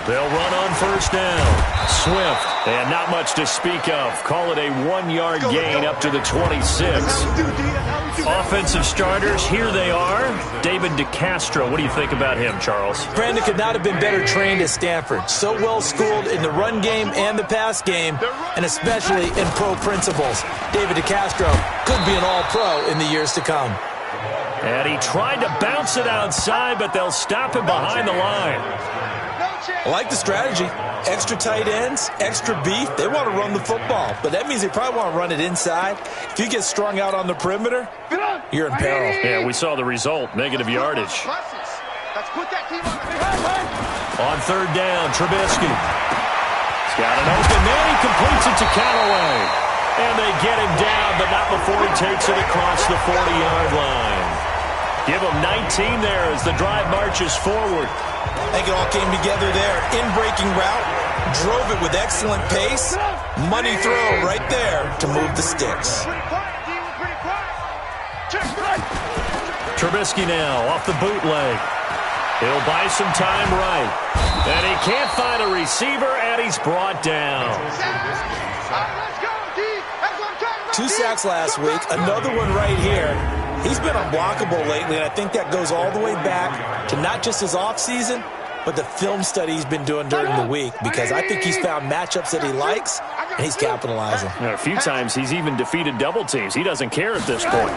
They'll run on first down. Swift, and not much to speak of. Call it a 1-yard gain up to the 26. Offensive starters, here they are. David DeCastro, what do you think about him, Charles? Brandon could not have been better trained at Stanford. So well schooled in the run game and the pass game, and especially in pro principles. David DeCastro could be an all-pro in the years to come. And he tried to bounce it outside, but they'll stop him behind the line. I like the strategy. Extra tight ends, extra beef. They want to run the football, but that means they probably want to run it inside. If you get strung out on the perimeter, you're in peril. Yeah, we saw the result, negative yardage. On third down, Trubisky. He's got an open man. He completes it to Callaway. And they get him down, but not before he takes it across the 40-yard line. Give him 19 there as the drive marches forward. I think it all came together there. In-breaking route, drove it with excellent pace. Money throw right there to move the sticks. Trubisky now off the bootleg. He'll buy some time right. And he can't find a receiver, and he's brought down. 2 sacks last week, another one right here. He's been unblockable lately, and I think that goes all the way back to not just his offseason, but the film study he's been doing during the week, because I think he's found matchups that he likes, and he's capitalizing. A few times he's even defeated double teams. He doesn't care at this point.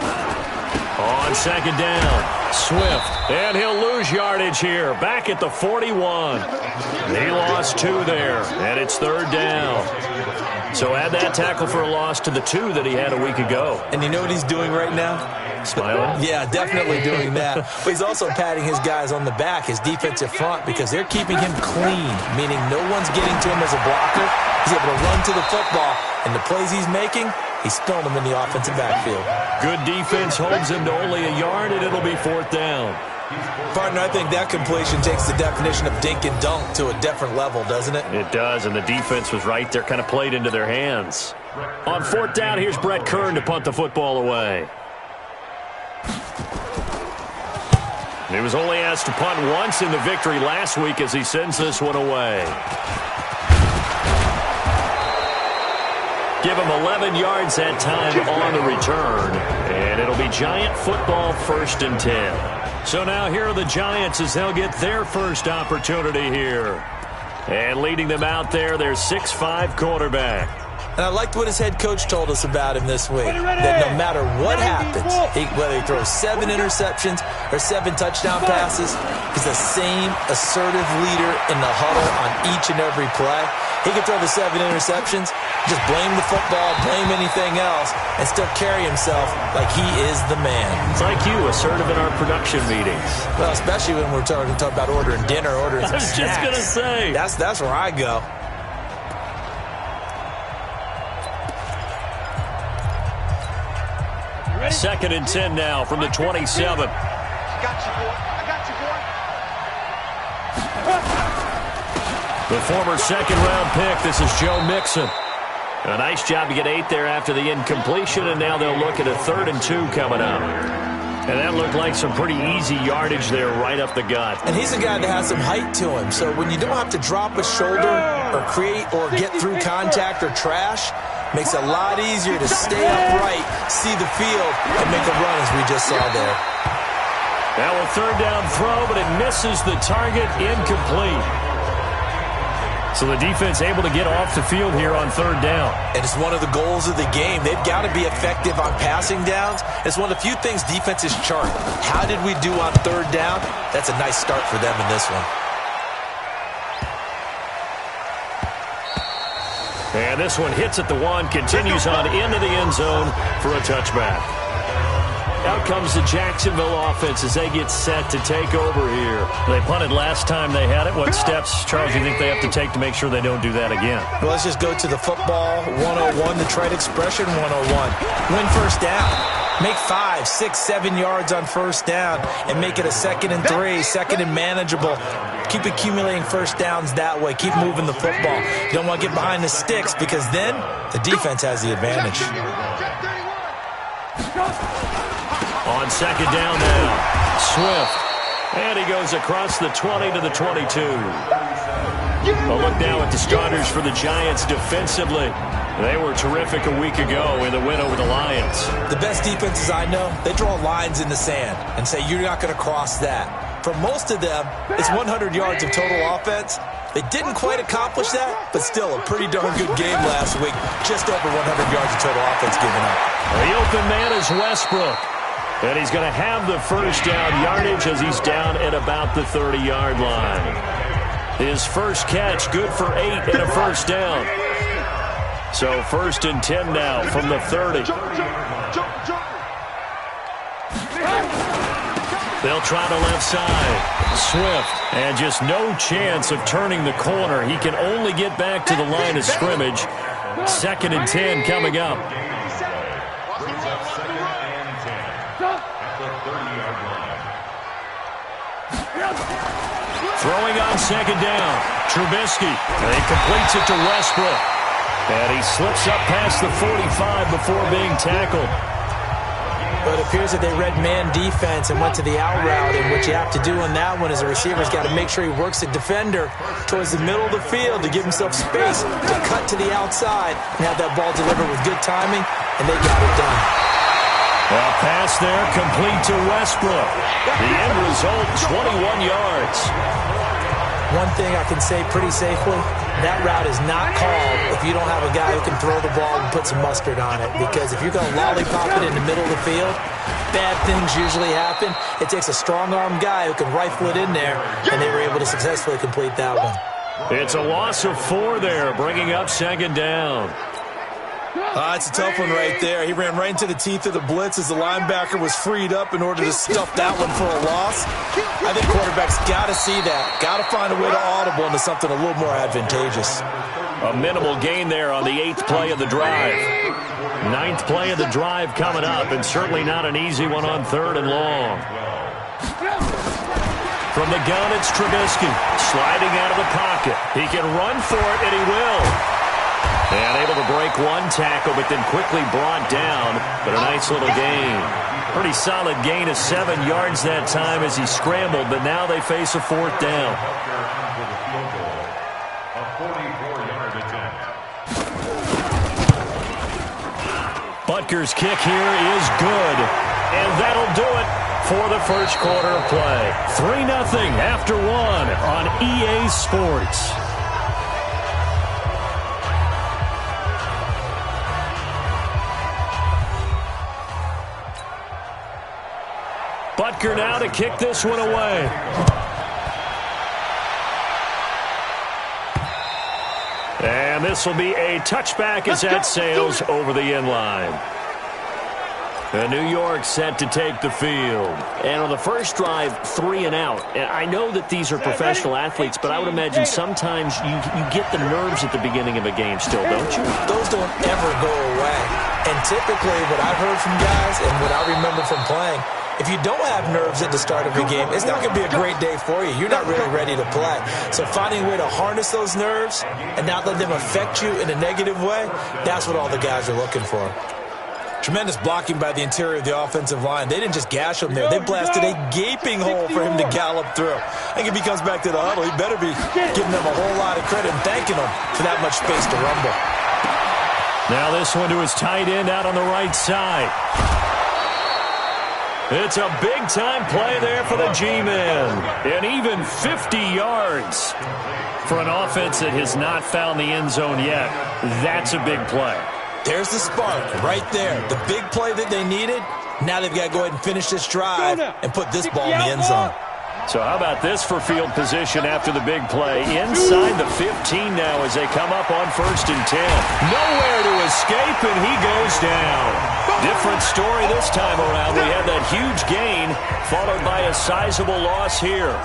On second down, Swift, and he'll lose yardage here. Back at the 41. He lost 2 there, and it's third down. So add that tackle for a loss to the 2 that he had a week ago. And you know what he's doing right now? Smiling? Yeah, definitely doing that. But he's also patting his guys on the back, his defensive front, because they're keeping him clean, meaning no one's getting to him as a blocker. He's able to run to the football, and the plays he's making, he's throwing them in the offensive backfield. Good defense holds him to only a yard, and it'll be fourth down. Partner, I think that completion takes the definition of dink and dunk to a different level, doesn't it? It does, and the defense was right there, kind of played into their hands. On fourth down, here's Brett Kern to punt the football away. He was only asked to punt once in the victory last week as he sends this one away. Give him 11 yards that time on the return, and it'll be Giant football, 1st and 10. So now here are the Giants as they'll get their first opportunity here. And leading them out there, their 6'5" quarterback. And I liked what his head coach told us about him this week, that no matter what happens, whether he throws 7 interceptions or 7 touchdown passes, he's the same assertive leader in the huddle on each and every play. He can throw the 7 interceptions, just blame the football, blame anything else, and still carry himself like he is the man. It's like you, assertive in our production meetings. Well, especially when we're talking about ordering dinner, ordering some snacks. I was just going to say. That's where I go. Second and 10 now from the 27. I got you, boy. I got you, boy. The former second-round pick, this is Joe Mixon. A nice job to get 8 there after the incompletion, and now they'll look at a 3rd and 2 coming up. And that looked like some pretty easy yardage there right up the gut. And he's a guy that has some height to him, so when you don't have to drop a shoulder or create or get through contact or trash, makes it a lot easier to stay upright, see the field, and make a run as we just saw there. Now a 3rd down throw, but it misses the target, incomplete. So the defense able to get off the field here on 3rd down. And it's one of the goals of the game. They've got to be effective on passing downs. It's one of the few things defenses chart. How did we do on 3rd down? That's a nice start for them in this one. And this one hits at the 1, continues on into the end zone for a touchback. Out comes the Jacksonville offense as they get set to take over here. They punted last time they had it. What steps, Charles, do you think they have to take to make sure they don't do that again? Well, let's just go to the football 101, the trade expression 101. Win first down. Make 5, 6, 7 yards on first down and make it a 2nd and 3, 2nd and manageable. Keep accumulating first downs that way. Keep moving the football. You don't want to get behind the sticks because then the defense has the advantage. On 2nd down now, Swift. And he goes across the 20 to the 22. A look now at the starters for the Giants defensively. They were terrific a week ago in the win over the Lions. The best defenses I know, they draw lines in the sand and say you're not going to cross that. For most of them, it's 100 yards of total offense. They didn't quite accomplish that, but still a pretty darn good game last week. Just over 100 yards of total offense given up. The open man is Westbrook. And he's going to have the first down yardage as he's down at about the 30-yard line. His first catch, good for 8 and a first down. So 1st and 10 now from the 30. They'll try the left side. Swift, and just no chance of turning the corner. He can only get back to the line of scrimmage. 2nd and 10 coming up. Throwing on 2nd down. Trubisky. And he completes it to Westbrook. And he slips up past the 45 before being tackled. But it appears that they read man defense and went to the out route. And what you have to do on that one is the receiver's got to make sure he works the defender towards the middle of the field to give himself space to cut to the outside and have that ball delivered with good timing, and they got it done. A pass there complete to Westbrook. The end result, 21 yards. One thing I can say pretty safely, that route is not called if you don't have a guy who can throw the ball and put some mustard on it. Because if you're going to lollipop it in the middle of the field, bad things usually happen. It takes a strong-arm guy who can rifle it in there, and they were able to successfully complete that one. It's a loss of 4 there, bringing up 2nd down. It's a tough one right there. He ran right into the teeth of the blitz as the linebacker was freed up in order to stuff that one for a loss. I think quarterbacks got to see that. Got to find a way to audible into something a little more advantageous. A minimal gain there on the 8th play of the drive. 9th play of the drive coming up, and certainly not an easy one on 3rd and long. From the gun, it's Trubisky. Sliding out of the pocket. He can run for it, and he will. And able to break one tackle, but then quickly brought down. But a nice little gain. Pretty solid gain of 7 yards that time as he scrambled, but now they face a 4th down. Butker's kick here is good. And that'll do it for the first quarter of play. 3-0 after 1 on EA Sports. Butker now to kick this one away. And this will be a touchback as that sails over the end line. New York set to take the field. And on the first drive, 3 and out. And I know that these are professional athletes, but I would imagine sometimes you get the nerves at the beginning of a game still, don't you? Those don't ever go away. And typically what I've heard from guys and what I remember from playing, if you don't have nerves at the start of a game, it's not going to be a great day for you. You're not really ready to play. So finding a way to harness those nerves and not let them affect you in a negative way, that's what all the guys are looking for. Tremendous blocking by the interior of the offensive line. They didn't just gash him there. They blasted a gaping hole for him to gallop through. I think if he comes back to the huddle, he better be giving them a whole lot of credit and thanking them for that much space to rumble. Now this one to his tight end out on the right side. It's a big-time play there for the G-men. And even 50 yards for an offense that has not found the end zone yet. That's a big play. There's the spark right there. The big play that they needed. Now they've got to go ahead and finish this drive and put this ball in the end zone. So how about this for field position after the big play? Inside the 15 now as they come up on 1st and 10. Nowhere to escape, and he goes down. Different story this time around. We had that huge gain followed by a sizable loss here.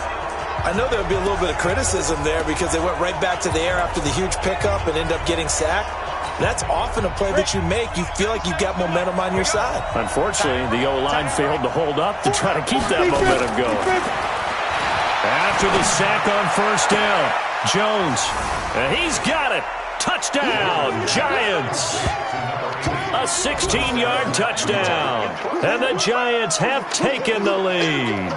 I know there would be a little bit of criticism there because they went right back to the air after the huge pickup and ended up getting sacked. That's often a play that you make. You feel like you've got momentum on your side. Unfortunately, the O-line failed to hold up to try to keep that momentum going. After the sack on 1st down, Jones, and he's got it. Touchdown, Giants. A 16-yard touchdown. And the Giants have taken the lead.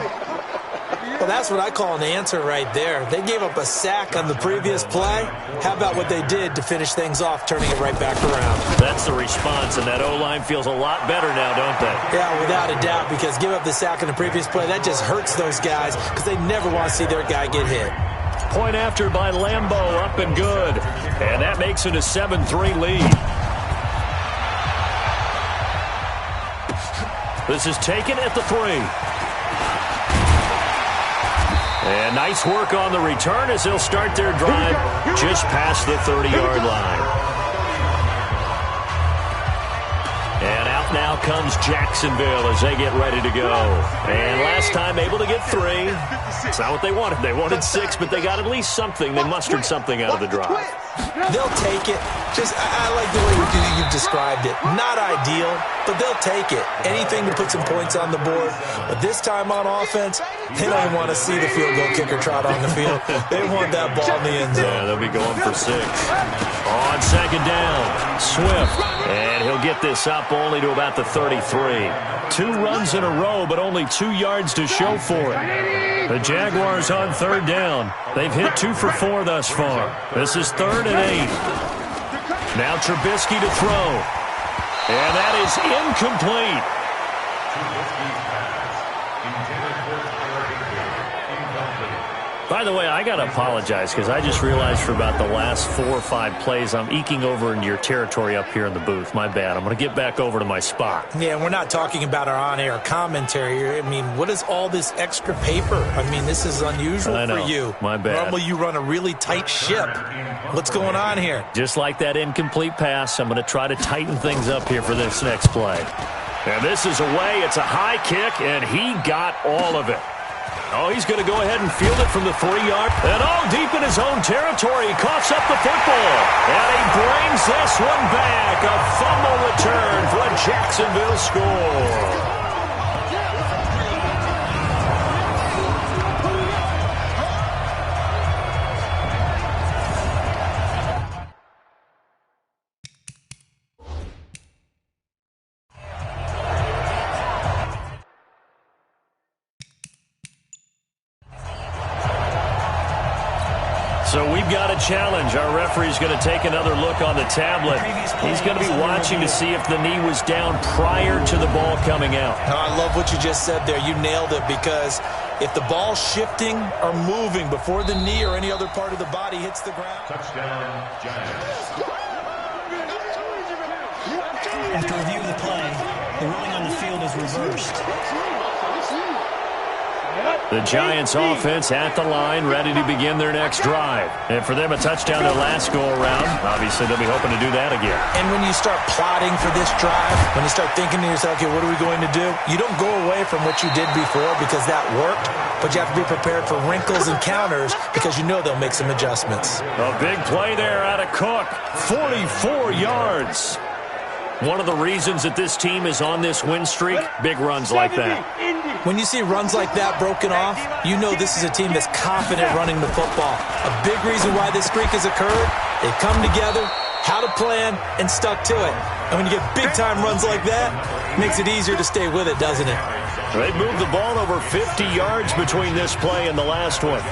Well, that's what I call an answer right there. They gave up a sack on the previous play. How about what they did to finish things off, turning it right back around? That's the response, and that O-line feels a lot better now, don't they? Yeah, without a doubt, because give up the sack on the previous play, that just hurts those guys because they never want to see their guy get hit. Point after by Lambeau, up and good. And that makes it a 7-3 lead. This is taken at the 3. And nice work on the return as they'll start their drive just past the 30-yard line. And out now comes Jacksonville as they get ready to go. And last time able to get 3. It's not what they wanted. They wanted 6, but they got at least something. They mustered something out of the drive. They'll take it. I like the way you've described it. Not ideal, but they'll take it. Anything to put some points on the board. But this time on offense, they don't even want to see the field goal kicker trot on the field. They want that ball in the end zone. Yeah, they'll be going for 6. On second down, Swift. And he'll get this up only to about the 33. 2 runs in a row, but only 2 yards to show for it. The Jaguars on third down. They've hit 2 for 4 thus far. This is 3rd and 8. Now Trubisky to throw. And that is incomplete. By the way, I got to apologize because I just realized for about the last 4 or 5 plays I'm eking over into your territory up here in the booth. My bad. I'm going to get back over to my spot. Yeah, we're not talking about our on-air commentary here. I mean, what is all this extra paper? I mean, this is unusual for you. My bad. Normally you run a really tight ship. What's going on here? Just like that incomplete pass, I'm going to try to tighten things up here for this next play. And this is away. It's a high kick, and he got all of it. Oh, he's going to go ahead and field it from the 3-yard. And deep in his own territory. He coughs up the football. And he brings this one back. A fumble return for a Jacksonville score. So we've got a challenge. Our referee's going to take another look on the tablet. He's going to be watching to see if the knee was down prior to the ball coming out. I love what you just said there. You nailed it, because if the ball's shifting or moving before the knee or any other part of the body hits the ground. Touchdown, Giants. After review of the play, the ruling on the field is reversed. The Giants offense at the line, ready to begin their next drive. And for them, a touchdown their last go-around. Obviously, they'll be hoping to do that again. And when you start plotting for this drive, when you start thinking to yourself, okay, what are we going to do? You don't go away from what you did before because that worked, but you have to be prepared for wrinkles and counters because you know they'll make some adjustments. A big play there out of Cook. 44 yards. One of the reasons that this team is on this win streak, big runs like that. When you see runs like that broken off, you know this is a team that's confident running the football. A big reason why this streak has occurred, they've come together, had a plan, and stuck to it. And when you get big-time runs like that, it makes it easier to stay with it, doesn't it? They moved the ball over 50 yards between this play and the last one.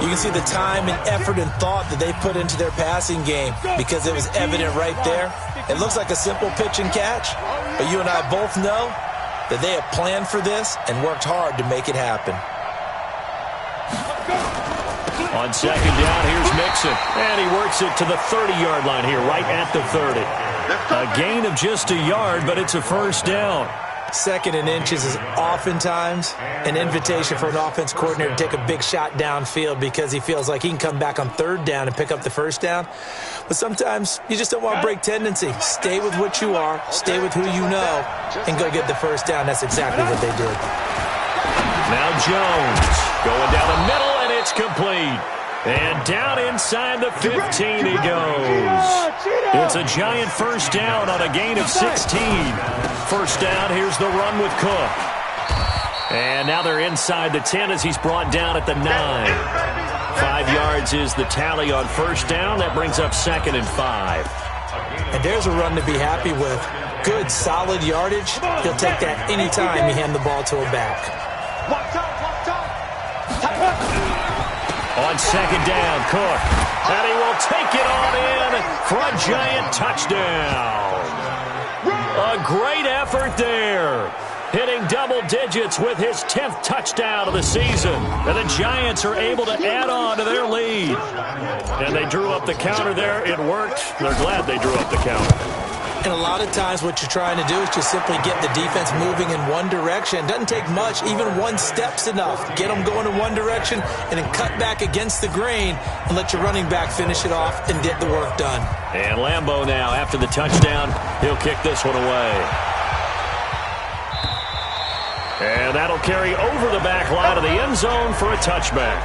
You can see the time and effort and thought that they put into their passing game because it was evident right there. It looks like a simple pitch and catch, but you and I both know that they have planned for this and worked hard to make it happen. On second down, here's Mixon. And he works it to the 30-yard line here, right at the 30. A gain of just a yard, but it's a first down. 2nd and inches is oftentimes an invitation for an offense coordinator to take a big shot downfield because he feels like he can come back on 3rd down and pick up the first down. But sometimes you just don't want to break tendency. Stay with what you are, stay with who you know, and go get the first down. That's exactly what they did. Now Jones going down the middle, and it's complete. And down inside the 15 he goes. It's a Giant first down on a gain of 16. First down, here's the run with Cook. And now they're inside the 10 as he's brought down at the 9. 5 yards is the tally on first down. That brings up 2nd and 5. And there's a run to be happy with. Good, solid yardage. He'll take that anytime you hand the ball to a back. On second down, Cook. And he will take it on in for a Giant touchdown. A great effort there. Hitting double digits with his 10th touchdown of the season. And the Giants are able to add on to their lead. And they drew up the counter there. It worked. They're glad they drew up the counter. And a lot of times what you're trying to do is just simply get the defense moving in one direction. It doesn't take much. Even one step's enough. Get them going in one direction and then cut back against the grain and let your running back finish it off and get the work done. And Lambeau now, after the touchdown, he'll kick this one away. And that'll carry over the back line of the end zone for a touchback.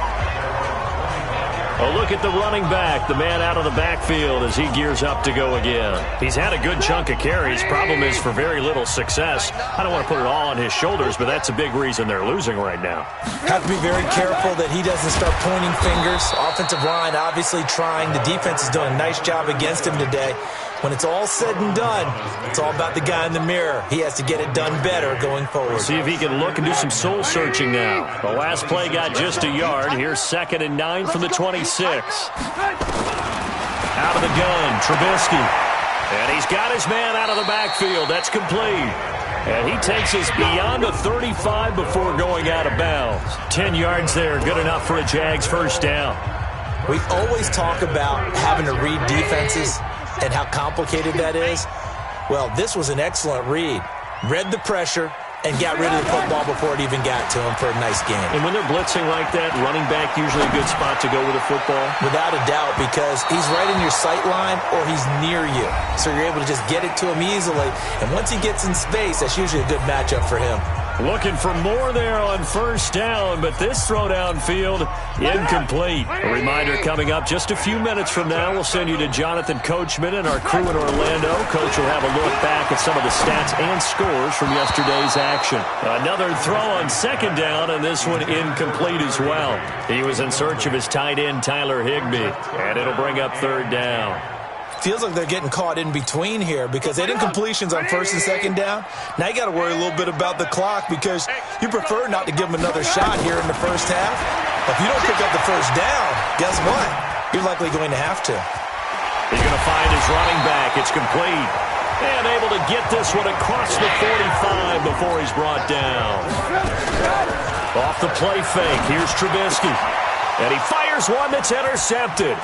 A look at the running back, the man out of the backfield as he gears up to go again. He's had a good chunk of carries. Problem is for very little success. I don't want to put it all on his shoulders, but that's a big reason they're losing right now. Have to be very careful that he doesn't start pointing fingers. Offensive line obviously trying. The defense is doing a nice job against him today. When it's all said and done, it's all about the guy in the mirror. He has to get it done better going forward. See if he can look and do some soul searching now. The last play got just a yard. Here's 2nd and 9 from the 26. Out of the gun, Trubisky. And he's got his man out of the backfield. That's complete. And he takes us beyond the 35 before going out of bounds. 10 yards there, good enough for a Jags first down. We always talk about having to read defenses and how complicated that is. Well, this was an excellent read. Read the pressure and got rid of the football before it even got to him for a nice game. And when they're blitzing like that, running back usually a good spot to go with the football? Without a doubt, because he's right in your sight line or he's near you. So you're able to just get it to him easily. And once he gets in space, that's usually a good matchup for him. Looking for more there on first down, but this throw downfield incomplete. A reminder coming up just a few minutes from now. We'll send you to Jonathan Coachman and our crew in Orlando. Coach will have a look back at some of the stats and scores from yesterday's action. Another throw on second down, and this one incomplete as well. He was in search of his tight end, Tyler Higbee, and it'll bring up third down. Feels like they're getting caught in between here because they did incompletions on first and second down. Now you got to worry a little bit about the clock because you prefer not to give them another shot here in the first half. But if you don't pick up the first down, guess what? You're likely going to have to. He's going to find his running back. It's complete. And able to get this one across the 45 before he's brought down. Off the play fake. Here's Trubisky. And he fires one that's intercepted.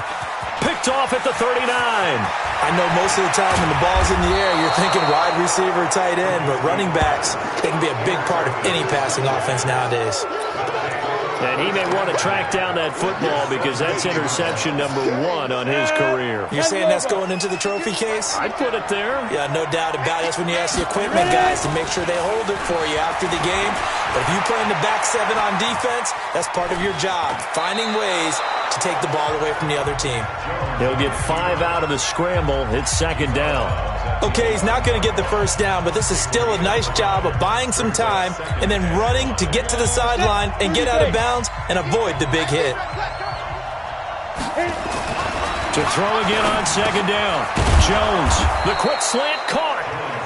Picked off at the 39. I know most of the time when the ball's in the air, you're thinking wide receiver, tight end, but running backs, they can be a big part of any passing offense nowadays. And he may want to track down that football because that's interception number 1 on his career. You're saying that's going into the trophy case? I'd put it there. Yeah, no doubt about it. That's when you ask the equipment guys to make sure they hold it for you after the game. But if you play in the back 7 on defense, that's part of your job, finding ways to take the ball away from the other team. He'll get 5 out of the scramble. It's second down. Okay, he's not going to get the first down, but this is still a nice job of buying some time and then running to get to the sideline and get out of bounds and avoid the big hit. To throw again on second down. Jones, the quick slant caught.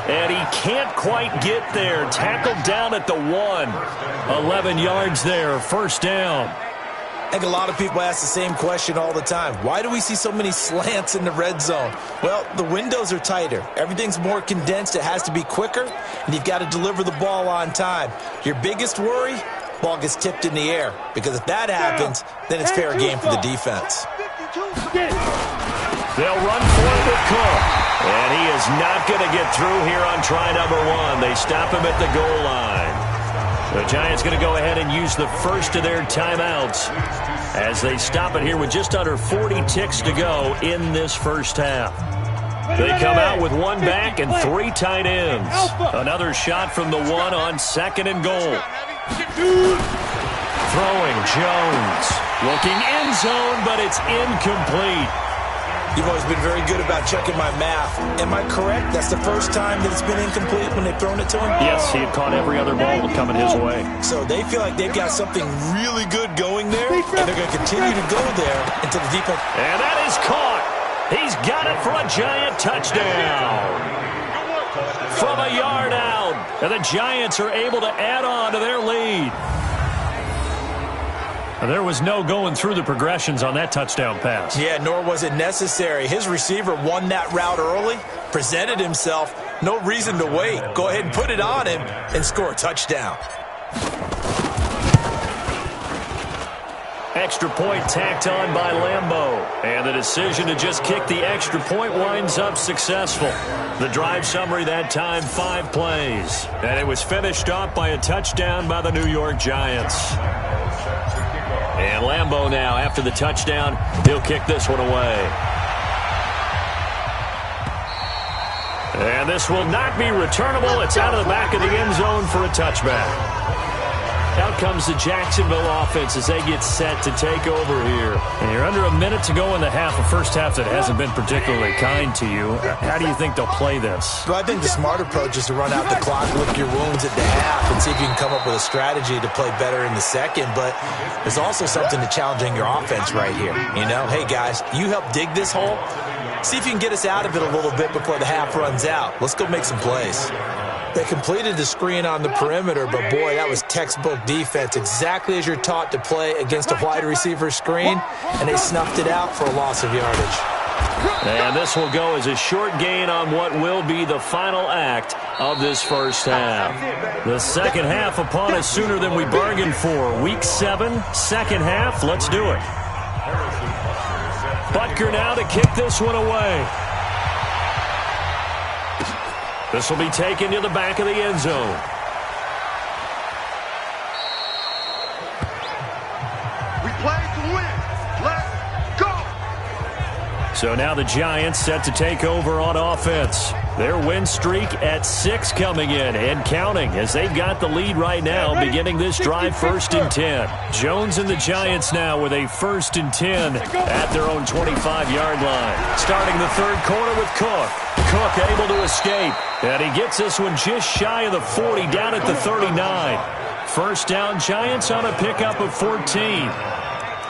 And he can't quite get there. Tackled down at the 1. 11 yards there, first down. I think a lot of people ask the same question all the time. Why do we see so many slants in the red zone? Well, the windows are tighter. Everything's more condensed. It has to be quicker, and you've got to deliver the ball on time. Your biggest worry, ball gets tipped in the air, because if that happens, then it's fair game for the defense. They'll run for it with Cook, and he is not going to get through here on try number 1. They stop him at the goal line. The Giants going to go ahead and use the first of their timeouts as they stop it here with just under 40 ticks to go in this first half. They come out with 1 back and 3 tight ends. Another shot from the 1 on second and goal. Throwing Jones. Looking end zone, but it's incomplete. You've always been very good about checking my math. Am I correct? That's the first time that it's been incomplete when they've thrown it to him? Yes, he had caught every other ball coming his way. So they feel like they've got something really good going there, and they're going to continue to go there until the defense... And that is caught. He's got it for a Giant touchdown. From a yard out. And the Giants are able to add on to their lead. There was no going through the progressions on that touchdown pass. Yeah, nor was it necessary. His receiver won that route early, presented himself. No reason to wait. Go ahead and put it on him and score a touchdown. Extra point tacked on by Lambeau. And the decision to just kick the extra point winds up successful. The drive summary that time, 5 plays. And it was finished off by a touchdown by the New York Giants. And Lambeau now, after the touchdown, he'll kick this one away. And this will not be returnable. It's out of the back of the end zone for a touchback. Out comes the Jacksonville offense as they get set to take over here. And you're under a minute to go in the half, a first half that hasn't been particularly kind to you. How do you think they'll play this? Well, I think the smart approach is to run out the clock, lick your wounds at the half, and see if you can come up with a strategy to play better in the second. But there's also something to challenging your offense right here. You know, hey, guys, you help dig this hole. See if you can get us out of it a little bit before the half runs out. Let's go make some plays. They completed the screen on the perimeter, but, boy, that was textbook defense, exactly as you're taught to play against a wide receiver screen, and they snuffed it out for a loss of yardage. And this will go as a short gain on what will be the final act of this first half. The second half upon us sooner than we bargained for. Week 7, second half. Let's do it. Butker now to kick this one away. This will be taken to the back of the end zone. We play to win. Let's go. So now the Giants set to take over on offense. Their win streak at 6 coming in and counting as they've got the lead right now, beginning this drive 1st and 10. Jones and the Giants now with a 1st and 10 at their own 25-yard line. Starting the third quarter with Cook. Cook able to escape, and he gets this one just shy of the 40, down at the 39. First down, Giants on a pickup of 14.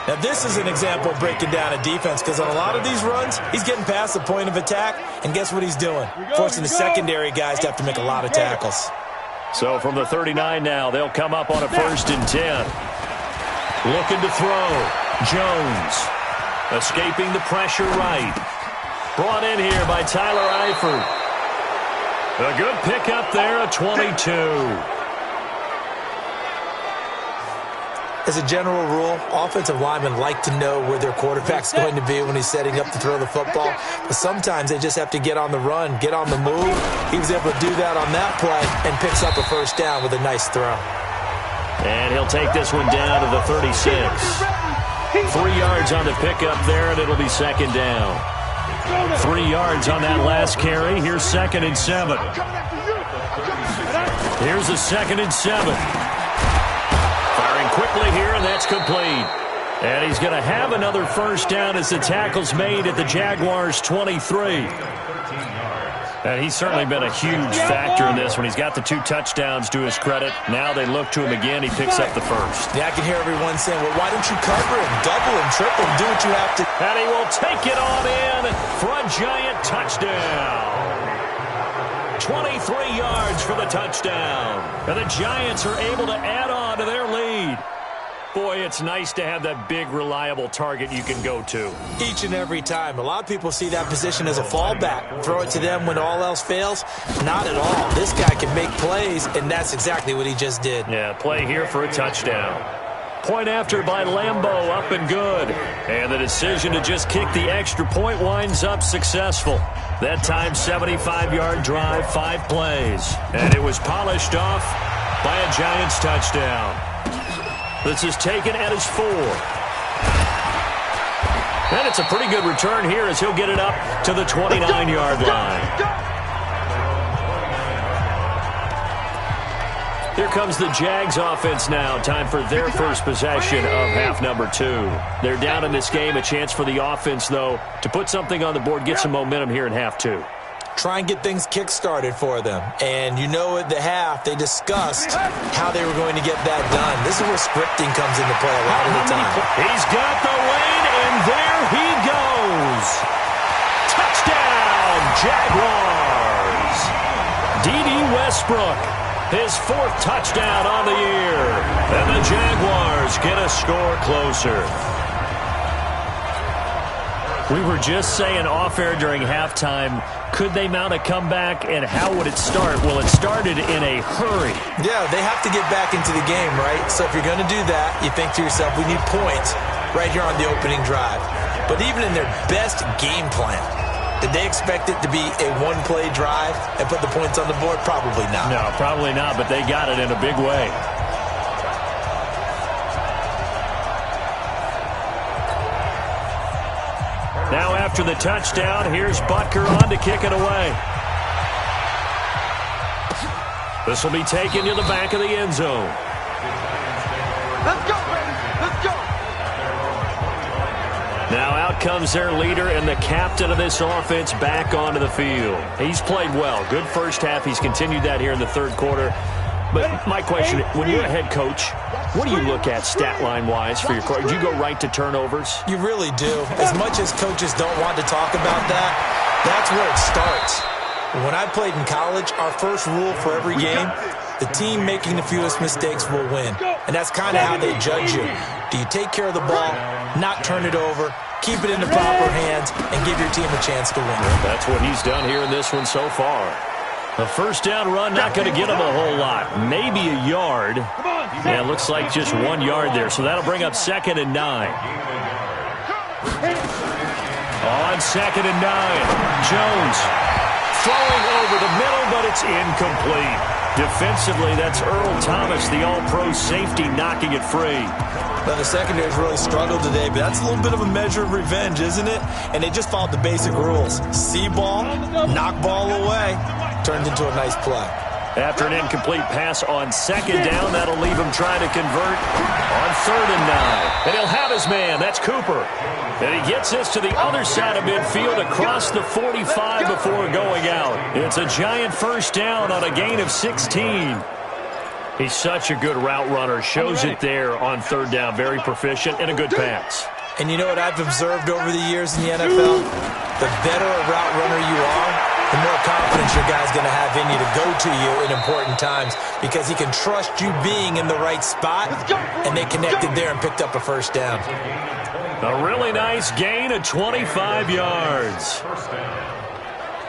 Now, this is an example of breaking down a defense, because on a lot of these runs, he's getting past the point of attack, and guess what he's doing? Forcing the secondary guys to have to make a lot of tackles. So from the 39 now, they'll come up on a 1st and 10. Looking to throw. Jones escaping the pressure right. Brought in here by Tyler Eifert. A good pickup there, a 22. As a general rule, offensive linemen like to know where their quarterback's going to be when he's setting up to throw the football. But sometimes they just have to get on the run, get on the move. He was able to do that on that play and picks up a first down with a nice throw. And he'll take this one down to the 36. 3 yards on the pickup there, and it'll be second down. 3 yards on that last carry. Here's 2nd and 7. Here's a 2nd and 7. Firing quickly here, and that's complete. And he's going to have another first down as the tackle's made at the Jaguars' 23. And he's certainly been a huge factor in this when he's got the 2 touchdowns to his credit. Now they look to him again. He picks up the first. Yeah, I can hear everyone saying, well, why don't you cover him, double him, triple him, do what you have to. And he will take it on in for a Giant touchdown. 23 yards for the touchdown. And the Giants are able to add on to their lead. Boy, it's nice to have that big, reliable target you can go to. Each and every time. A lot of people see that position as a fallback. Throw it to them when all else fails. Not at all. This guy can make plays, and that's exactly what he just did. Yeah, play here for a touchdown. Point after by Lambeau, up and good. And the decision to just kick the extra point winds up successful. That time, 75-yard drive, 5 plays. And it was polished off by a Giants touchdown. This is taken at his 4. And it's a pretty good return here as he'll get it up to the 29-yard line. Here comes the Jags offense now. Time for their first possession of half number 2. They're down in this game. A chance for the offense, though, to put something on the board, get some momentum here in half 2. Try and get things kick-started for them. And you know at the half, they discussed how they were going to get that done. This is where scripting comes into play a lot of the time. He's got the lane, and there he goes. Touchdown, Jaguars. D.D. Westbrook. His 4th touchdown on the year. And the Jaguars get a score closer. We were just saying off-air during halftime, could they mount a comeback, and how would it start? Well, it started in a hurry. Yeah, they have to get back into the game, right? So if you're going to do that, you think to yourself, we need points right here on the opening drive. But even in their best game plan, did they expect it to be a one-play drive and put the points on the board? Probably not. No, probably not, but they got it in a big way. Now after the touchdown, here's Butker on to kick it away. This will be taken to the back of the end zone. Let's go, baby. Let's go. Now out comes their leader and the captain of this offense back onto the field. He's played well. Good first half. He's continued that here in the third quarter. But my question, when you're a head coach, what do you look at stat line-wise for your coach? Do you go right to turnovers? You really do. As much as coaches don't want to talk about that, that's where it starts. When I played in college, our first rule for every game, the team making the fewest mistakes will win. And that's kind of how they judge you. Do you take care of the ball, not turn it over, keep it in the proper hands, and give your team a chance to win? That's what he's done here in this one so far. A first down run, not going to get him a whole lot. Maybe a yard. Yeah, it looks like just 1 yard there. So that'll bring up 2nd and 9. On 2nd and 9, Jones throwing over the middle, but it's incomplete. Defensively, that's Earl Thomas, the all-pro safety, knocking it free. Now, the secondary's really struggled today, but that's a little bit of a measure of revenge, isn't it? And they just followed the basic rules. See ball, knock ball away. Turned into a nice play. After an incomplete pass on 2nd down, that'll leave him trying to convert on 3rd and 9. And he'll have his man. That's Cooper. And he gets this to the other side of midfield across the 45 before going out. It's a giant first down on a gain of 16. He's such a good route runner. Shows it there on 3rd down. Very proficient and a good pass. And you know what I've observed over the years in the NFL? The better a route runner you are, the more confidence your guy's going to have in you to go to you in important times because he can trust you being in the right spot, and they connected there and picked up a first down. A really nice gain of 25 yards.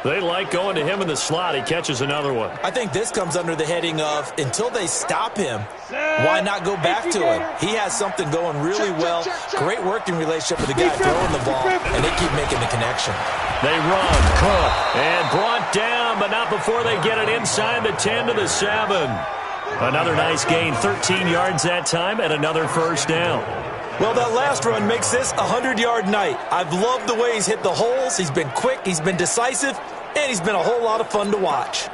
They like going to him in the slot. He catches another one. I think this comes under the heading of until they stop him, why not go back to him? He has something going really well. Great working relationship with the guy throwing the ball, and they keep making the connection. They run, Cook, and brought down, but not before they get it inside the 10 to the 7. Another nice gain, 13 yards that time, and another first down. Well, that last run makes this a 100-yard night. I've loved the way he's hit the holes. He's been quick, he's been decisive, and he's been a whole lot of fun to watch.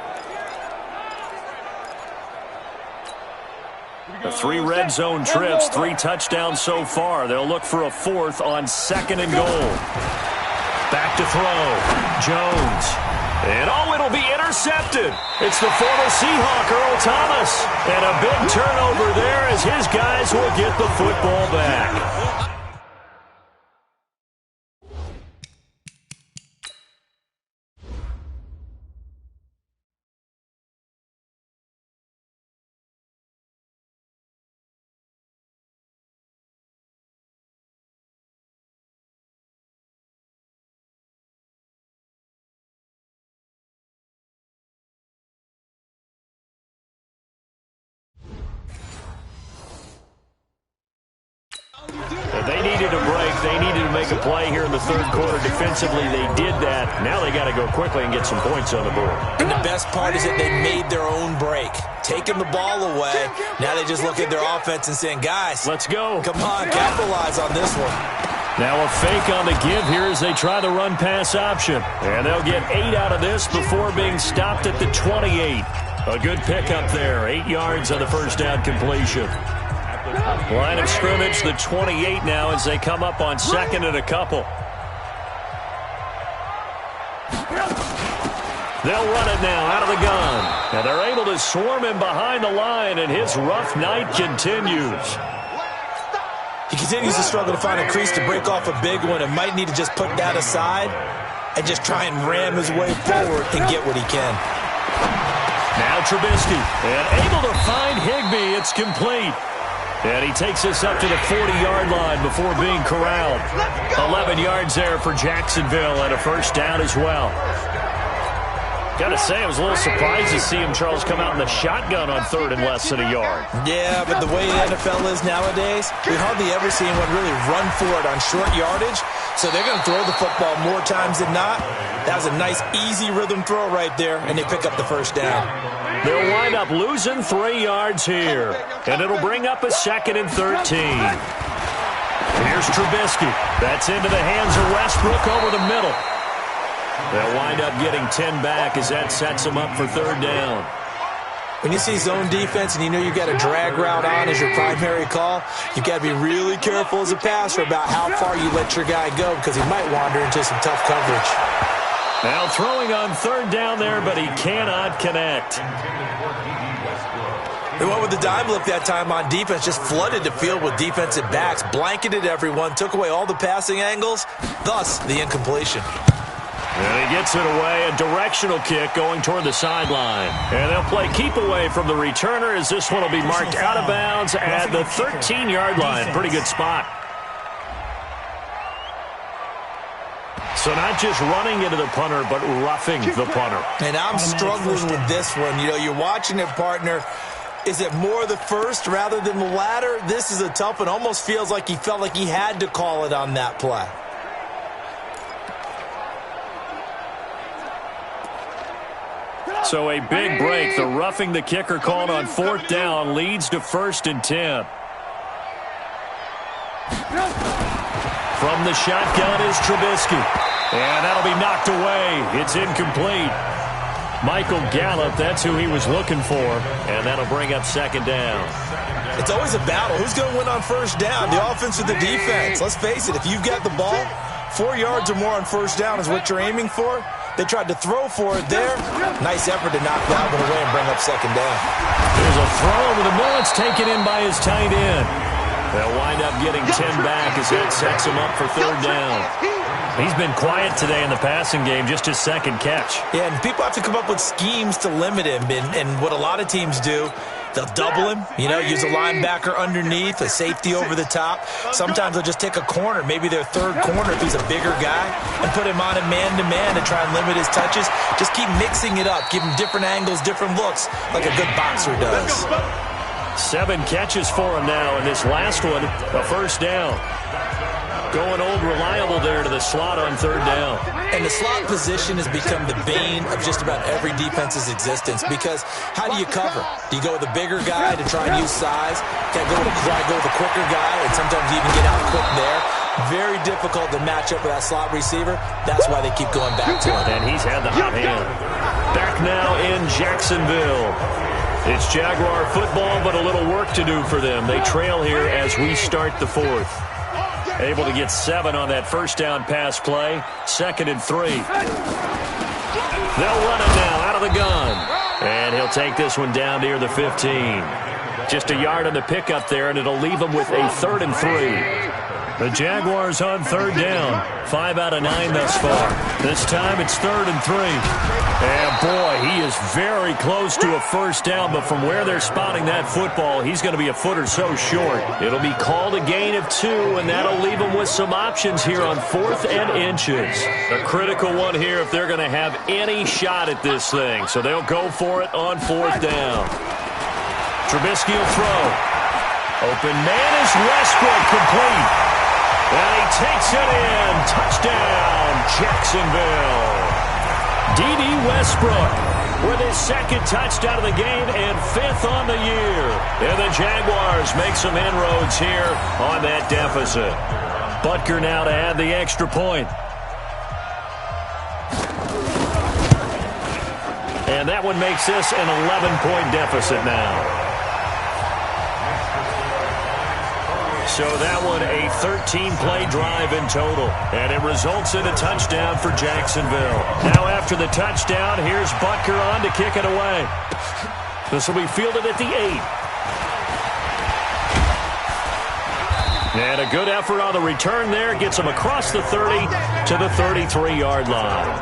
The 3 red zone trips, 3 touchdowns so far. They'll look for a 4th on 2nd and goal. Back to throw. Jones. And it'll be intercepted. It's the former Seahawk, Earl Thomas. And a big turnover there as his guys will get the football back. They needed a break. They needed to make a play here in the third quarter. Defensively, they did that. Now they got to go quickly and get some points on the board. And the best part is that they made their own break. Taking the ball away. Now they just look at their offense and saying, guys, let's go. Come on, capitalize on this one. Now a fake on the give here as they try the run-pass option. And they'll get 8 out of this before being stopped at the 28. A good pickup there. 8 yards on the first down completion. Line of scrimmage, the 28 now as they come up on 2nd and a couple. They'll run it now out of the gun. And they're able to swarm him behind the line, and his rough night continues. He continues to struggle to find a crease to break off a big one and might need to just put that aside and just try and ram his way forward and get what he can. Now Trubisky, and able to find Higbee. It's complete. And he takes us up to the 40-yard line before being corralled. 11 yards there for Jacksonville and a first down as well. Got to say, I was a little surprised to see him, Charles, come out in the shotgun on third and less than a yard. Yeah, but the way the NFL is nowadays, we hardly ever see anyone really run for it on short yardage. So they're going to throw the football more times than not. That was a nice, easy rhythm throw right there, and they pick up the first down. They'll wind up losing 3 yards here, and it'll bring up a 2nd and 13. Here's Trubisky. That's into the hands of Westbrook over the middle. They'll wind up getting 10 back as that sets them up for third down. When you see zone defense and you know you've got a drag route on as your primary call, you've got to be really careful as a passer about how far you let your guy go because he might wander into some tough coverage. Now throwing on third down there, but he cannot connect. They went with the dime look that time on defense, just flooded the field with defensive backs, blanketed everyone, took away all the passing angles, thus the incompletion. And he gets it away, a directional kick going toward the sideline. And they'll play keep away from the returner as this one will be marked out of bounds at the 13-yard line. Pretty good spot. So not just running into the punter, but roughing the punter. And I'm struggling with this one. You know, you're watching it, partner. Is it more the first rather than the latter? This is a tough one. Almost feels like he felt like he had to call it on that play. So a big break. The roughing the kicker called on fourth down leads to 1st and 10. From the shotgun is Trubisky. And that'll be knocked away. It's incomplete. Michael Gallup, that's who he was looking for. And that'll bring up 2nd down. It's always a battle. Who's going to win on first down? The offense or the defense? Let's face it, if you've got the ball, 4 yards or more on first down is what you're aiming for. They tried to throw for it there. Nice effort to knock that one away and bring up 2nd down. There's a throw over the middle. It's taken in by his tight end. They'll wind up getting 10 back as that sets him up for third down. He's been quiet today in the passing game, just his 2nd catch. Yeah, and people have to come up with schemes to limit him. And what a lot of teams do, they'll double him, you know, use a linebacker underneath, a safety over the top. Sometimes they'll just take a corner, maybe their third corner if he's a bigger guy, and put him on a man-to-man to try and limit his touches. Just keep mixing it up, give him different angles, different looks, like a good boxer does. 7 catches for him now, and this last one, a first down. Going old reliable there to the slot on third down. And the slot position has become the bane of just about every defense's existence because how do you cover? Do you go with a bigger guy to try and use size? Can I go with a quicker guy and sometimes you even get out quick there? Very difficult to match up with that slot receiver. That's why they keep going back to him. And he's had the hot hand. Back now in Jacksonville. It's Jaguar football, but a little work to do for them. They trail here as we start the 4th. Able to get 7 on that first down pass play. 2nd and 3. They'll run it now out of the gun. And he'll take this one down near the 15. Just a yard on the pickup there, and it'll leave him with a 3rd and 3. The Jaguars on third down. 5 out of 9 thus far. This time it's 3rd and 3. And boy, he is very close to a first down, but from where they're spotting that football, he's going to be a foot or so short. It'll be called a gain of 2, and that'll leave him with some options here on 4th and inches. A critical one here if they're going to have any shot at this thing. So they'll go for it on 4th down. Trubisky will throw. Open man is Westbrook, complete. And he takes it in. Touchdown, Jacksonville. D.D. Westbrook with his 2nd touchdown of the game and 5th on the year. And the Jaguars make some inroads here on that deficit. Butker now to add the extra point. And that one makes this an 11-point deficit now. So that one a 13-play drive in total. And it results in a touchdown for Jacksonville. Now after the touchdown, here's Butker on to kick it away. This will be fielded at the 8. And a good effort on the return there. Gets him across the 30 to the 33-yard line.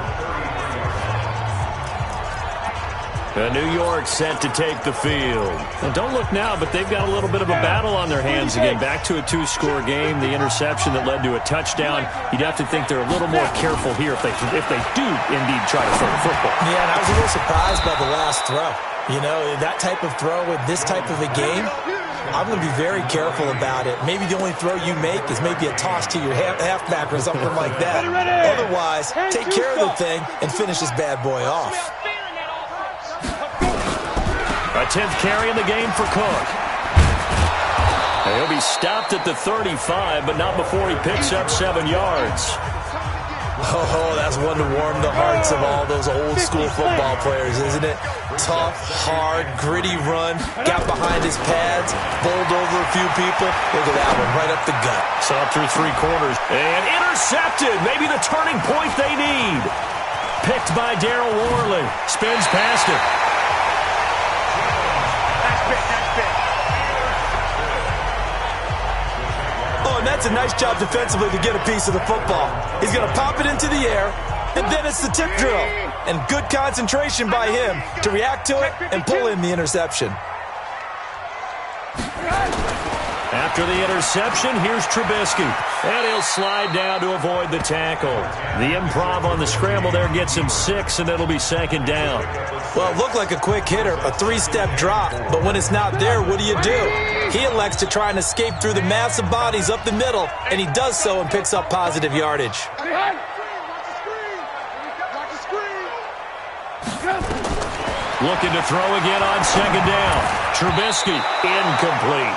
New York set to take the field. And don't look now, but they've got a little bit of a battle on their hands again. Back to a two-score game. The interception that led to a touchdown. You'd have to think they're a little more careful here if they do indeed try to throw the football. Yeah, and I was a little surprised by the last throw. You know, that type of throw with this type of a game, I'm going to be very careful about it. Maybe the only throw you make is maybe a toss to your halfback or something like that. Otherwise, take care of the thing and finish this bad boy off. A 10th carry in the game for Cook. And he'll be stopped at the 35, but not before he picks up 7 yards. Oh, that's one to warm the hearts of all those old-school football players, isn't it? Tough, hard, gritty run, got behind his pads, bowled over a few people. Look at that one, right up the gut. Saw through 3 quarters. And intercepted. Maybe the turning point they need. Picked by Darryl Worley. Spins past it. Oh, and that's a nice job defensively to get a piece of the football. He's going to pop it into the air, and then it's the tip drill. And good concentration by him to react to it and pull in the interception. After the interception, here's Trubisky. And he'll slide down to avoid the tackle. The improv on the scramble there gets him 6, and it'll be 2nd down. Well, it looked like a quick hitter, a 3-step drop. But when it's not there, what do? He elects to try and escape through the massive bodies up the middle, and he does so and picks up positive yardage. Looking to throw again on 2nd down. Trubisky, incomplete.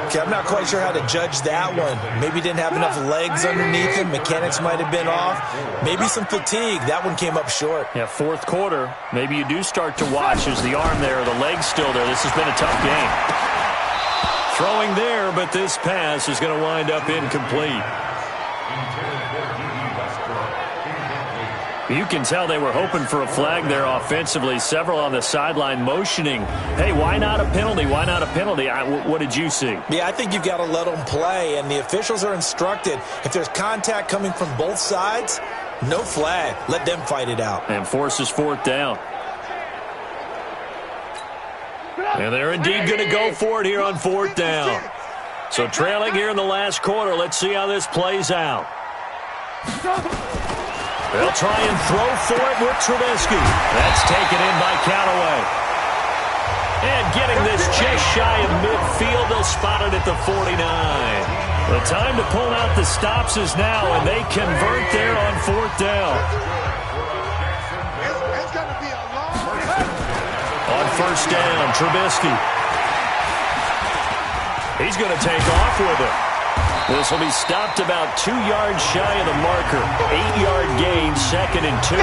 Okay, I'm not quite sure how to judge that one. Maybe didn't have enough legs underneath him. Mechanics might have been off. Maybe some fatigue. That one came up short. Yeah, 4th quarter. Maybe you do start to watch as the arm there, the leg's still there. This has been a tough game. Throwing there, but this pass is going to wind up incomplete. You can tell they were hoping for a flag there offensively. Several on the sideline motioning, hey, why not a penalty? Why not a penalty? What did you see? Yeah, I think you've got to let them play, and the officials are instructed. If there's contact coming from both sides, no flag. Let them fight it out. And forces 4th down. And they're indeed going to go for it here on 4th down. So trailing here in the last quarter. Let's see how this plays out. They'll try and throw for it with Trubisky. That's taken in by Callaway. And getting this just shy of midfield, they'll spot it at the 49. The time to pull out the stops is now, and they convert there on 4th down. On 1st down, Trubisky. He's going to take off with it. This will be stopped about 2 yards shy of the marker. 8-yard gain, 2nd and 2.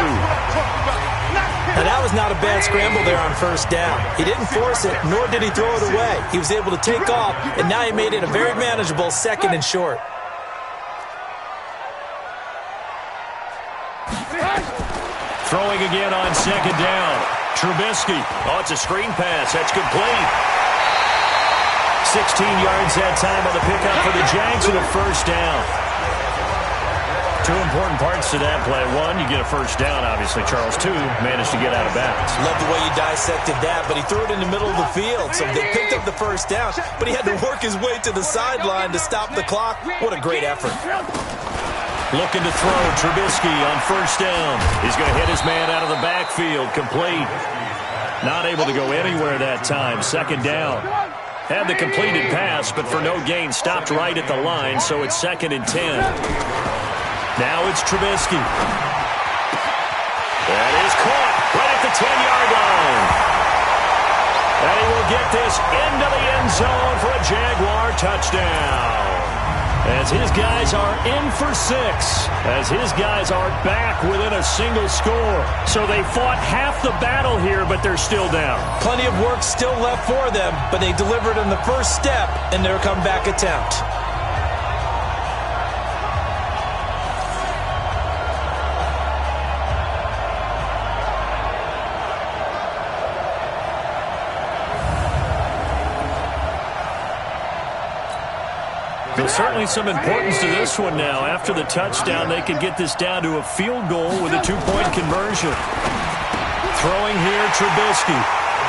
Now, that was not a bad scramble there on 1st down. He didn't force it, nor did he throw it away. He was able to take off, and now he made it a very manageable 2nd and short. Throwing again on 2nd down. Trubisky. Oh, it's a screen pass. That's complete. 16 yards that time on the pickup for the Jags and a 1st down. 2 important parts to that play. 1, you get a 1st down, obviously. Charles, 2, managed to get out of bounds. Love the way you dissected that, but he threw it in the middle of the field. So they picked up the 1st down, but he had to work his way to the sideline to stop the clock. What a great effort. Looking to throw. Trubisky on 1st down. He's going to hit his man out of the backfield. Complete. Not able to go anywhere that time. 2nd down. Had the completed pass, but for no gain, stopped right at the line, so it's 2nd and 10. Now it's Trubisky. That is caught right at the 10-yard line. And he will get this into the end zone for a Jaguar touchdown. As his guys are in for 6, as his guys are back within a single score. So they fought half the battle here, but they're still down. Plenty of work still left for them, but they delivered in the first step in their comeback attempt. There's certainly some importance to this one now. After the touchdown, they could get this down to a field goal with a 2-point conversion. Throwing here, Trubisky.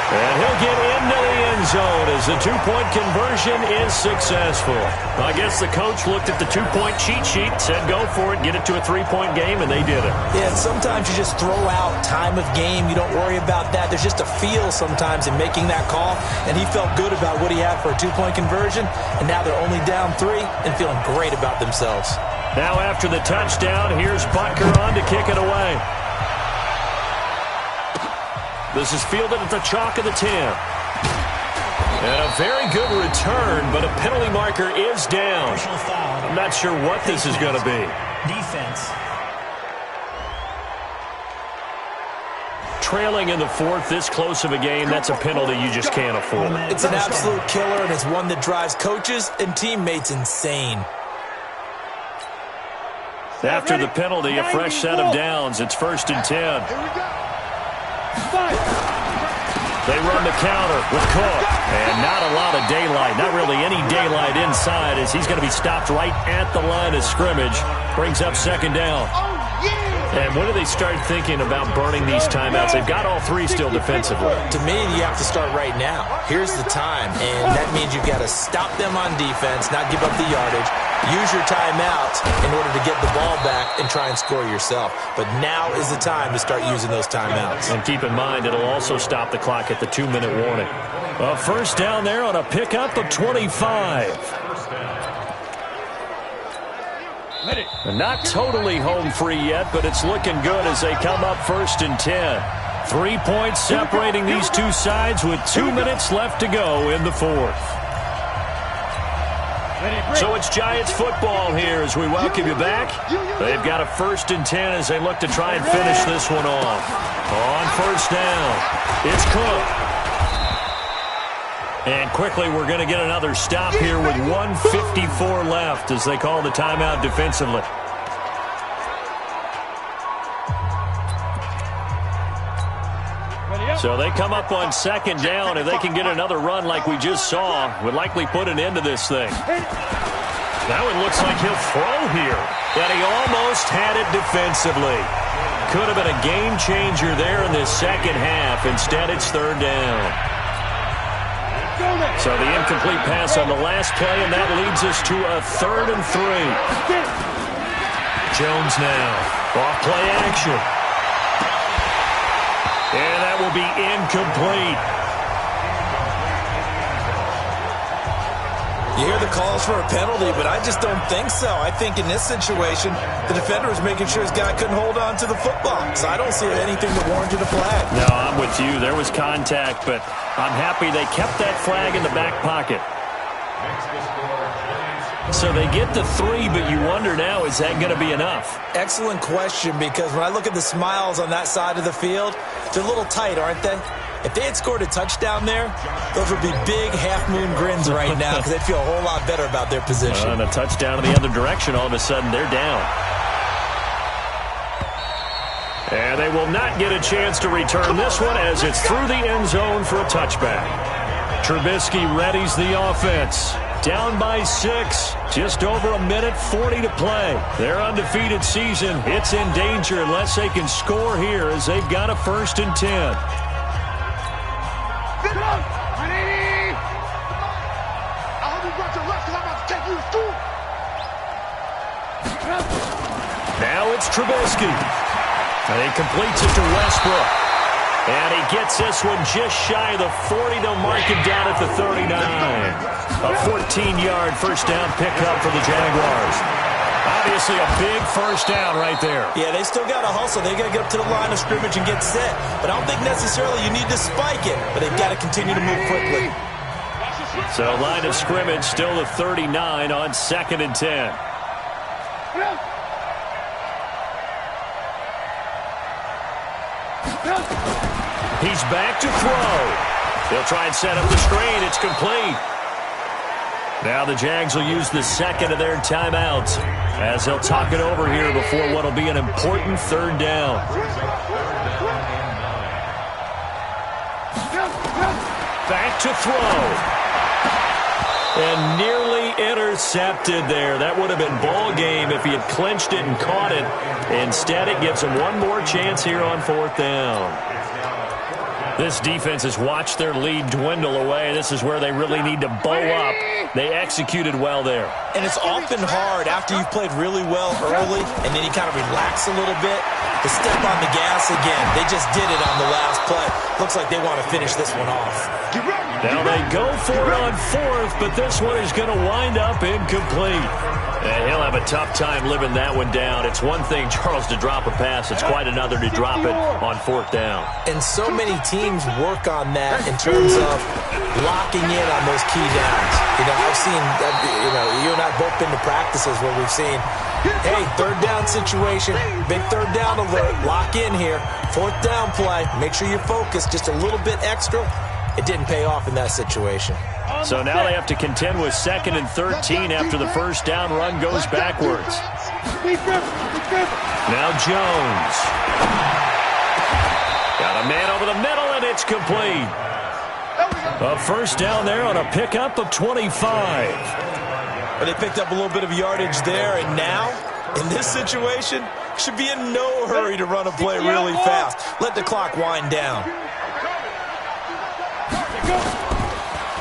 And he'll get into the end zone as the two-point conversion is successful. I guess the coach looked at the two-point cheat sheet, said go for it, get it to a three-point game, and they did it. Yeah, and sometimes you just throw out time of game. You don't worry about that. There's just a feel sometimes in making that call, and he felt good about what he had for a two-point conversion, and now they're only down 3 and feeling great about themselves. Now after the touchdown, here's Butker on to kick it away. This is fielded at the chalk of the 10. And a very good return, but a penalty marker is down. I'm not sure what this is going to be. Defense. Trailing in the 4th, this close of a game, that's a penalty you just can't afford. It's an absolute killer, and it's one that drives coaches and teammates insane. After the penalty, a fresh set of downs. It's 1st and 10. They run the counter with Cook. And not a lot of daylight. Not really any daylight inside as he's going to be stopped right at the line of scrimmage. Brings up 2nd down. And when do they start thinking about burning these timeouts? They've got all 3 still defensively. To me, you have to start right now. Here's the time, and that means you've got to stop them on defense, not give up the yardage. Use your timeouts in order to get the ball back and try and score yourself. But now is the time to start using those timeouts. And keep in mind, it'll also stop the clock at the 2-minute warning. A first down there on a pickup of 25. Not totally home free yet, but it's looking good as they come up 1st and 10. 3 points separating these two sides with 2 minutes left to go in the 4th. So it's Giants football here as we welcome you back. They've got a 1st and 10 as they look to try and finish this one off. On 1st down, it's Cook. And quickly, we're going to get another stop here with 1:54 left as they call the timeout defensively. So they come up on 2nd down. If they can get another run like we just saw, would likely put an end to this thing. Now it looks like he'll throw here. And he almost had it defensively. Could have been a game changer there in this second half. Instead, it's 3rd down. So the incomplete pass on the last play, and that leads us to a 3rd and 3. Jones now. Off play action. And that will be incomplete. You hear the calls for a penalty, but I just don't think so. I think in this situation, the defender was making sure his guy couldn't hold on to the football. So I don't see anything that warranted a flag. No, I'm with you. There was contact, but I'm happy they kept that flag in the back pocket. So they get the 3, but you wonder now, is that going to be enough? Excellent question, because when I look at the smiles on that side of the field, they're a little tight, aren't they? If they had scored a touchdown there, those would be big half-moon grins right now because they'd feel a whole lot better about their position. And a touchdown in the other direction, all of a sudden they're down. And they will not get a chance to return this one as it's through the end zone for a touchback. Trubisky readies the offense. Down by 6, just over 1:40 to play. Their undefeated season, it's in danger unless they can score here as they've got a 1st and 10. Now it's Trubisky. And he completes it to Westbrook. And he gets this one just shy of the 40. They'll mark him down at the 39. A 14-yard first down pickup for the Jaguars. Obviously a big first down right there. Yeah, they still got to hustle. They got to get up to the line of scrimmage and get set. But I don't think necessarily you need to spike it. But they've got to continue to move quickly. So line of scrimmage still the 39 on 2nd and 10. He's back to throw. He'll try and set up the screen. It's complete. Now the Jags will use the 2nd of their timeouts as they'll talk it over here before what will be an important 3rd down. Back to throw. And nearly intercepted there. That would have been ball game if he had clinched it and caught it. Instead, it gives him one more chance here on 4th down. This defense has watched their lead dwindle away. This is where they really need to bow up. They executed well there. And it's often hard after you've played really well early and then you kind of relax a little bit to step on the gas again. They just did it on the last play. Looks like they want to finish this one off. Now they go for it on fourth, but this one is going to wind up incomplete. And he'll have a tough time living that one down. It's one thing, Charles, to drop a pass. It's quite another to drop it on fourth down. And so many teams work on that in terms of locking in on those key downs. I've seen, you and I both been to practices where we've seen, hey, third down situation, big third down alert, lock in here, fourth down play, make sure you're focused just a little bit extra. It didn't pay off in that situation. So now they have to contend with 2nd and 13 after the first down run goes backwards. Now Jones. Got a man over the middle, and it's complete. A first down there on a pickup of 25. But they picked up a little bit of yardage there, and now, in this situation, should be in no hurry to run a play really fast. Let the clock wind down.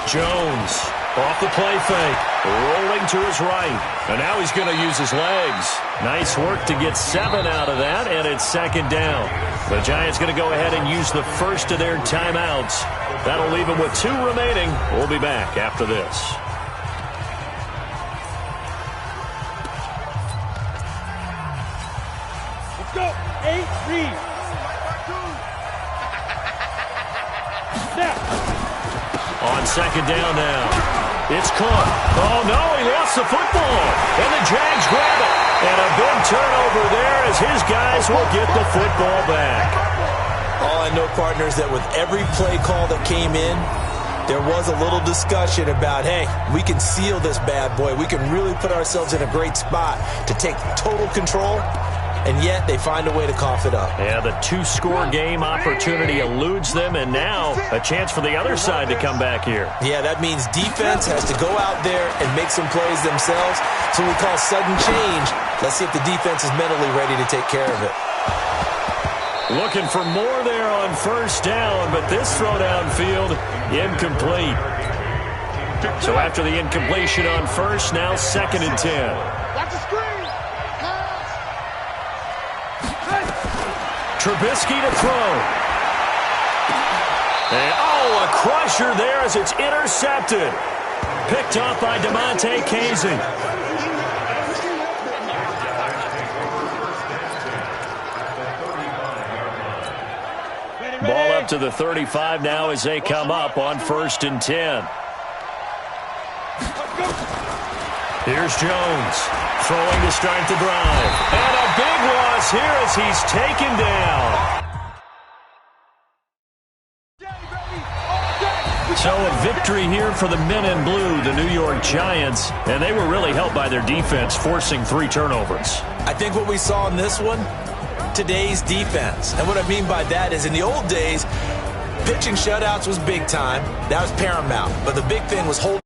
Jones off the play fake, rolling to his right, and now he's going to use his legs. Nice work to get 7 out of that, and it's 2nd down. The Giants going to go ahead and use the first of their timeouts. That'll leave them with 2 remaining. We'll be back after this. Let's go. 8, read. On 2nd down now. It's caught. Oh, no, he lost the football. And the Jags grab it. And a big turnover there as his guys will get the football back. All I know, partners, that with every play call that came in, there was a little discussion about, hey, we can seal this bad boy. We can really put ourselves in a great spot to take total control. And yet they find a way to cough it up. Yeah, the 2-score game opportunity eludes them, and now a chance for the other side to come back here. Yeah, that means defense has to go out there and make some plays themselves. So we call sudden change. Let's see if the defense is mentally ready to take care of it. Looking for more there on first down, but this throw downfield, incomplete. So after the incompletion on first, now 2nd and 10. Watch the screen. Trubisky to throw. And, a crusher there as it's intercepted. Picked off by DeMonte Casey. Ball up to the 35 now as they come up on 1st and 10. Here's Jones. Throwing to start the drive. And a big loss here as he's taken down. So a victory here for the men in blue, the New York Giants. And they were really helped by their defense, forcing 3 turnovers. I think what we saw in this one, today's defense. And what I mean by that is in the old days, pitching shutouts was big time. That was paramount. But the big thing was holding